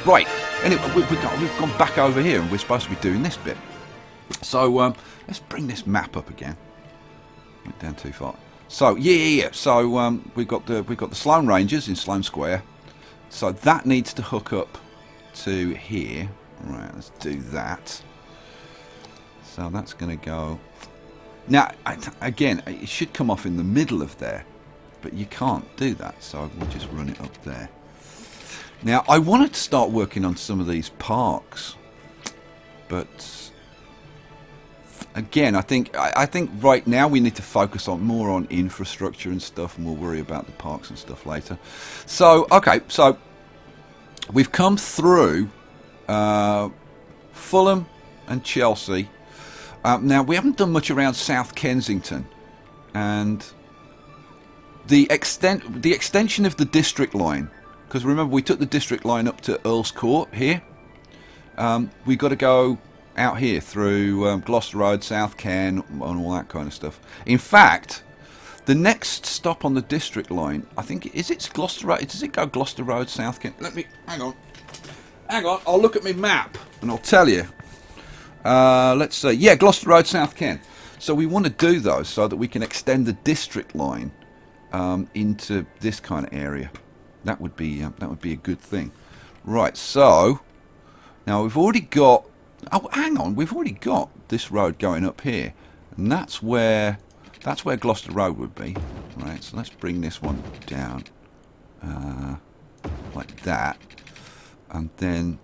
Right. Anyway, we've gone back over here, and we're supposed to be doing this bit. So let's bring this map up again. Went down too far. So yeah. So we've got the Sloane Rangers in Sloane Square. So that needs to hook up to here. Right. Let's do that. So that's going to go. Now again, it should come off in the middle of there, but you can't do that. So we'll just run it up there. Now I wanted to start working on some of these parks, but again, I think right now we need to focus on more on infrastructure and stuff, and we'll worry about the parks and stuff later. So okay, so we've come through Fulham and Chelsea. Now we haven't done much around South Kensington, and the extension of the district line. Because remember, we took the district line up to Earl's Court here. We've got to go out here through Gloucester Road, South Ken, and all that kind of stuff. In fact, the next stop on the district line, I think, is it Gloucester Road? Does it go Gloucester Road, South Ken? Hang on. I'll look at my map and I'll tell you. Let's see. Yeah, Gloucester Road, South Ken. So we want to do those so that we can extend the district line into this kind of area. That would be a good thing. Right. So now we've already got. Oh, hang on. We've already got this road going up here, and that's where Gloucester Road would be. Right. So let's bring this one down like that, and then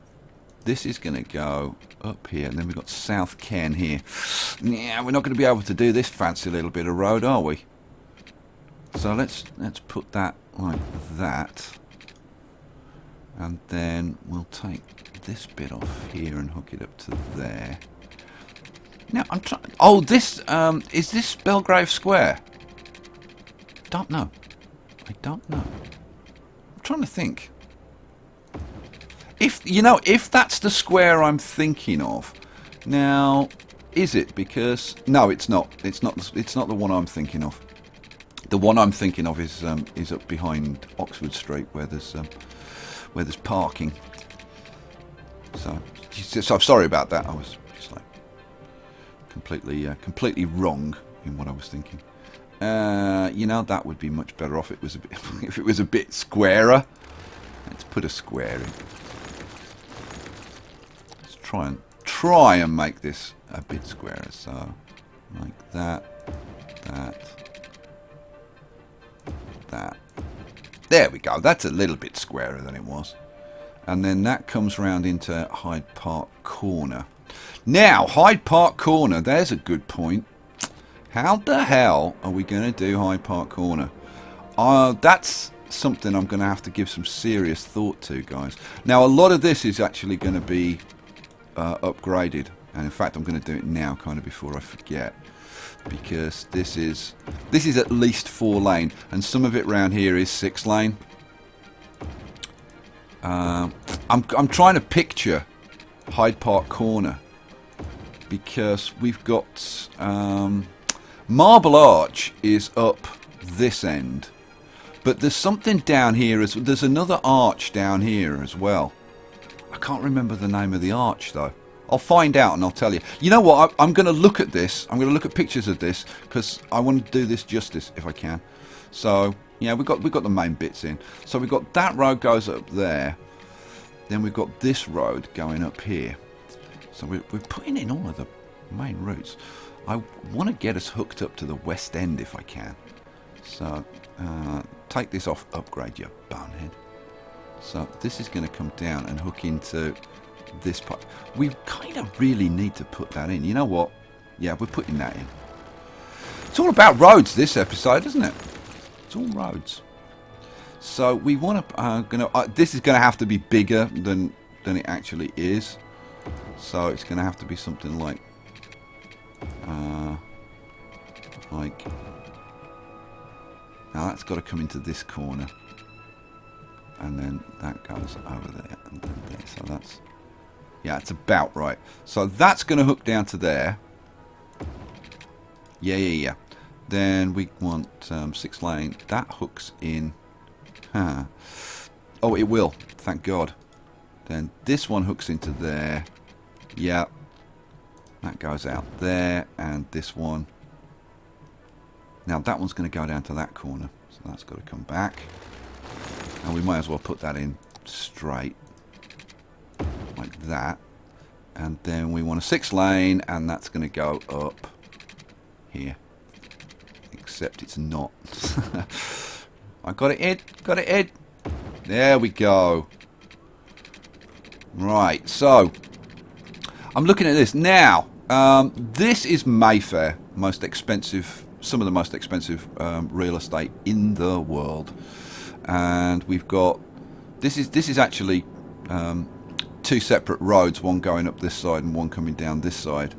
this is going to go up here, and then we've got South Ken here. Yeah, we're not going to be able to do this fancy little bit of road, are we? So let's put that like that, and then we'll take this bit off here and hook it up to there. Now I'm trying. Oh, this is this Belgrave Square? Don't know. I don't know. I'm trying to think. If that's the square I'm thinking of, now is it? Because no, it's not. It's not the one I'm thinking of. The one I'm thinking of is up behind Oxford Street, where there's parking. So I'm sorry about that. I was just like completely wrong in what I was thinking. That would be much better off. If it was a bit squarer. Let's put a square in. Let's try and make this a bit squarer. So like that. There we go. That's a little bit squarer than it was. And then that comes round into Hyde Park Corner. Now, Hyde Park Corner, there's a good point. How the hell are we going to do Hyde Park Corner? That's something I'm going to have to give some serious thought to, guys. Now, a lot of this is actually going to be upgraded. And in fact, I'm going to do it now, kind of before I forget. Because this is at least 4 lane, and some of it round here is 6 lane. I'm trying to picture Hyde Park Corner, because we've got Marble Arch is up this end, but there's something down here. There's another arch down here as well. I can't remember the name of the arch though. I'll find out and I'll tell you. You know what? I'm going to look at this. I'm going to look at pictures of this because I want to do this justice if I can. So yeah, we've got the main bits in. So we've got that road goes up there. Then we've got this road going up here. So we're putting in all of the main routes. I want to get us hooked up to the West End if I can. So take this off upgrade, you bonehead. So this is going to come down and hook into this part. We kind of really need to put that in. You know what? Yeah, we're putting that in. It's all about roads this episode, isn't it? It's all roads. So we want to. This is going to have to be bigger than it actually is. So it's going to have to be something like now that's got to come into this corner, and then that goes over there and then there. So that's. Yeah, it's about right. So that's going to hook down to there. Yeah. Then we want 6 lane. That hooks in. Oh, it will. Thank God. Then this one hooks into there. Yeah. That goes out there. And this one. Now that one's going to go down to that corner. So that's got to come back. And we might as well put that in straight. Like that. And then we want a 6-lane. And that's going to go up here. Except it's not. I got it in. Got it in. There we go. Right, so I'm looking at this now. This is Mayfair, most expensive, some of the most expensive real estate in the world, and we've got this is actually 2 separate roads, one going up this side and one coming down this side.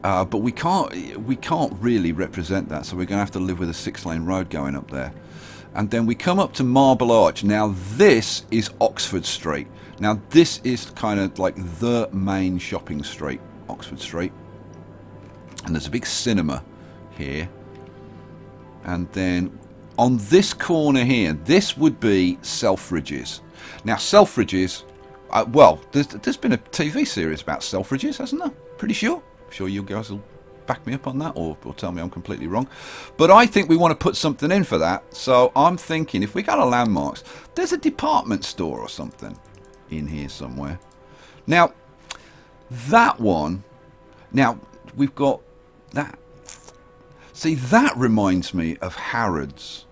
But we can't really represent that, so we're going to have to live with a 6-lane road going up there. And then we come up to Marble Arch. Now this is Oxford Street. Now this is kind of like the main shopping street, Oxford Street. And there's a big cinema here. And then on this corner here, this would be Selfridges. Now Selfridges, well, there's been a TV series about Selfridges, hasn't there? Pretty sure. I'm sure you guys will back me up on that, or tell me I'm completely wrong. But I think we want to put something in for that. So I'm thinking if we go to landmarks, there's a department store or something in here somewhere. Now that one, now we've got that. See, that reminds me of Harrods,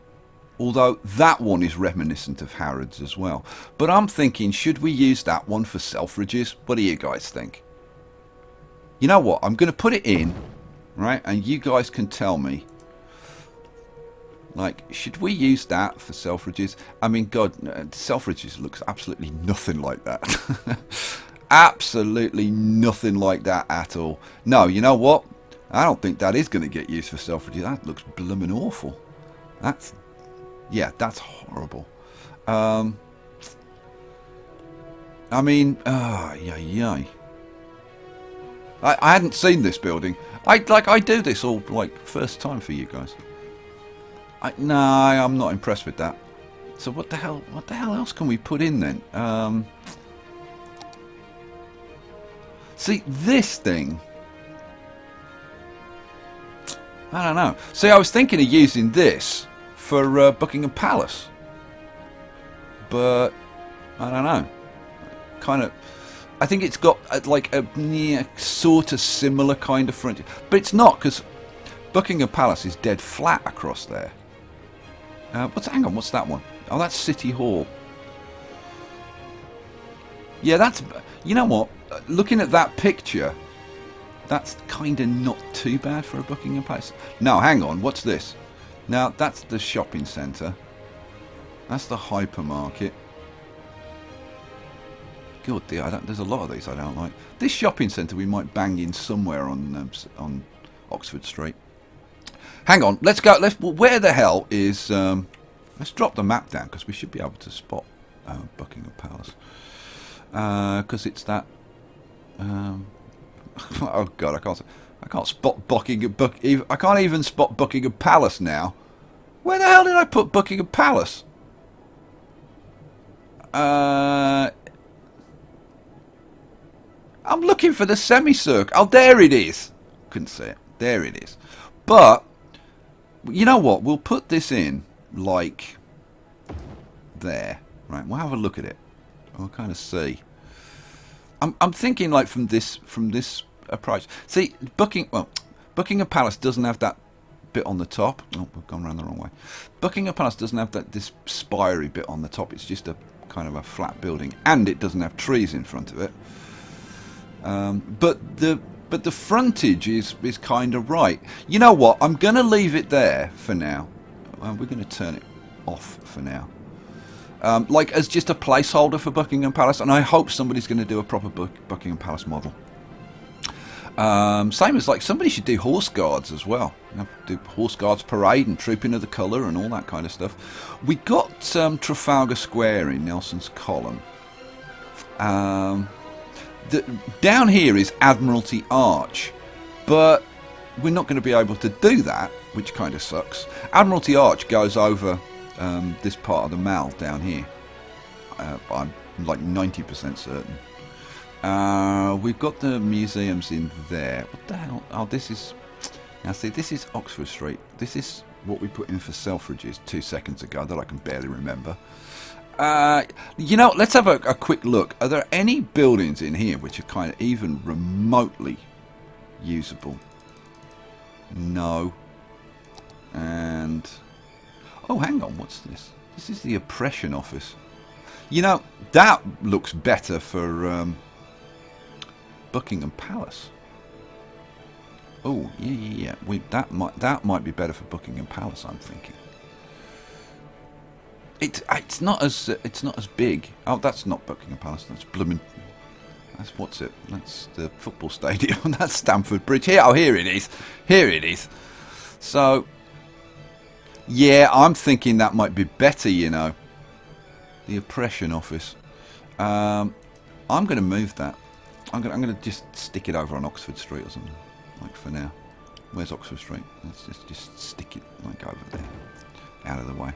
although that one is reminiscent of Harrods as well. But I'm thinking, should we use that one for Selfridges? What do you guys think? You know what, I'm going to put it in, right, and you guys can tell me, like, should we use that for Selfridges? I mean, God, Selfridges looks absolutely nothing like that. Absolutely nothing like that at all. No, you know what? I don't think that is going to get used for Selfridges. That looks blooming awful. That's, yeah, that's horrible. I mean, yay. I hadn't seen this building. I do this all like first time for you guys. No, I'm not impressed with that. So what the hell else can we put in then? See, this thing, I don't know. See, I was thinking of using this for Buckingham Palace, but I don't know. Kind of. I think it's got like a sort of similar kind of front, but it's not, because Buckingham Palace is dead flat across there. Hang on, what's that one? Oh, that's City Hall. Yeah, that's, you know what? Looking at that picture, that's kind of not too bad for a Buckingham Palace. No, hang on, what's this? Now that's the shopping centre. That's the hypermarket. God, there's a lot of these I don't like. This shopping centre we might bang in somewhere on Oxford Street. Hang on, let's go. Where the hell is? Let's drop the map down, because we should be able to spot Buckingham Palace. Because it's that. Oh God, I can't spot Buckingham. I can't even spot Buckingham Palace now. Where the hell did I put Buckingham Palace? I'm looking for the semicircle. Oh, there it is. Couldn't see it. There it is. But you know what? We'll put this in like there. Right. We'll have a look at it. We'll kind of see. I'm thinking like from this approach. See, Buckingham Palace doesn't have that bit on the top. Oh, we've gone around the wrong way. Buckingham Palace doesn't have this spiry bit on the top. It's just a kind of a flat building, and it doesn't have trees in front of it. But the frontage is kind of right. You know what? I'm going to leave it there for now. We're going to turn it off for now. Like as just a placeholder for Buckingham Palace, and I hope somebody's going to do a proper Buckingham Palace model. Same as like somebody should do horse guards as well. Do horse guards parade and trooping of the colour and all that kind of stuff. We got Trafalgar Square in Nelson's Column. Down here is Admiralty Arch, but we're not going to be able to do that, which kind of sucks. Admiralty Arch goes over this part of the Mall down here. I'm like 90% certain. We've got the museums in there. What the hell? Oh, this is... Now see, this is Oxford Street. This is what we put in for Selfridges 2 seconds ago that I can barely remember. You know, let's have a quick look. Are there any buildings in here which are kind of even remotely usable? No. And... Oh, hang on, what's this? This is the Oppression Office. You know, that looks better for Buckingham Palace. Oh, yeah. That might be better for Buckingham Palace, I'm thinking. It's not as big. Oh, that's not Buckingham Palace. That's blooming. That's what's it? That's the football stadium. That's Stamford Bridge. Here, oh, here it is. Here it is. So, yeah, I'm thinking that might be better. You know, the Oppression Office. I'm going to move that. I'm going to just stick it over on Oxford Street or something. Like for now. Where's Oxford Street? Let's just stick it like over there, out of the way.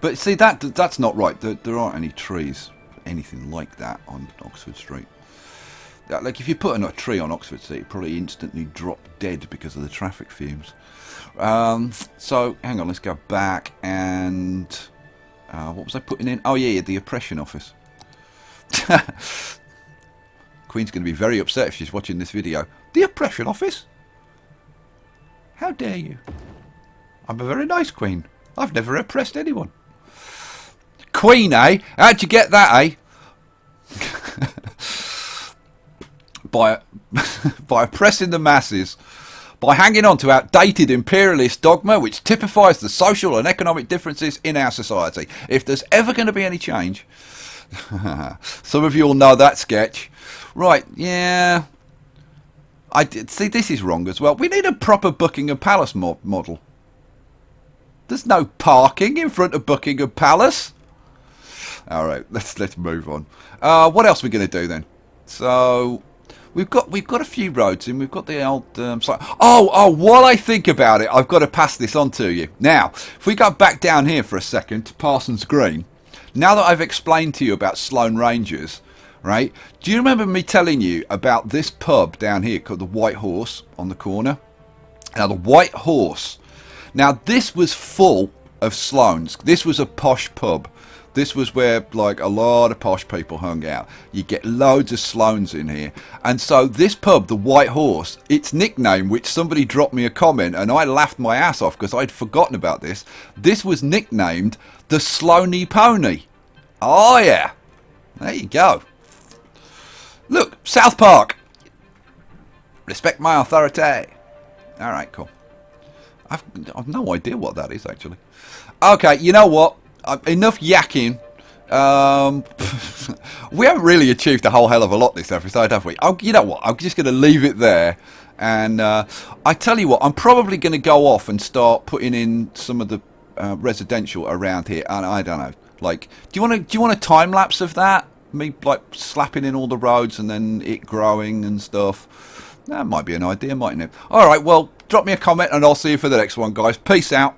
But see, that's not right. There aren't any trees, anything like that on Oxford Street. Like if you put a tree on Oxford Street, it'd probably instantly drop dead because of the traffic fumes. So hang on, let's go back and what was I putting in? Oh yeah, the Oppression Office. Queen's going to be very upset if she's watching this video. The Oppression Office? How dare you? I'm a very nice Queen. I've never oppressed anyone. Queen, eh? How'd you get that, eh? by oppressing the masses, by hanging on to outdated imperialist dogma which typifies the social and economic differences in our society. If there's ever going to be any change... Some of you all know that sketch. Right, yeah... I did see this is wrong as well. We need a proper Buckingham Palace model. There's no parking in front of Buckingham Palace. All right, let's move on. What else are we going to do then? So we've got a few roads in. We've got the old site. Oh, while I think about it, I've got to pass this on to you. Now, if we go back down here for a second to Parsons Green. Now that I've explained to you about Sloane Rangers, right? Do you remember me telling you about this pub down here called the White Horse on the corner? Now, the White Horse. Now, this was full of Sloanes. This was a posh pub. This was where, like, a lot of posh people hung out. You get loads of Sloanes in here. And so this pub, the White Horse, its nickname, which somebody dropped me a comment, and I laughed my ass off because I'd forgotten about this. This was nicknamed the Sloaney Pony. Oh, yeah. There you go. Look, South Park. Respect my authority. All right, cool. I've no idea what that is, actually. Okay, you know what? Enough yakking. We haven't really achieved a whole hell of a lot this episode, have we? You know what? I'm just going to leave it there. And I tell you what, I'm probably going to go off and start putting in some of the residential around here. And I don't know. Like, do you want a time lapse of that? Me like slapping in all the roads and then it growing and stuff. That might be an idea, mightn't it? All right, well, drop me a comment and I'll see you for the next one, guys. Peace out.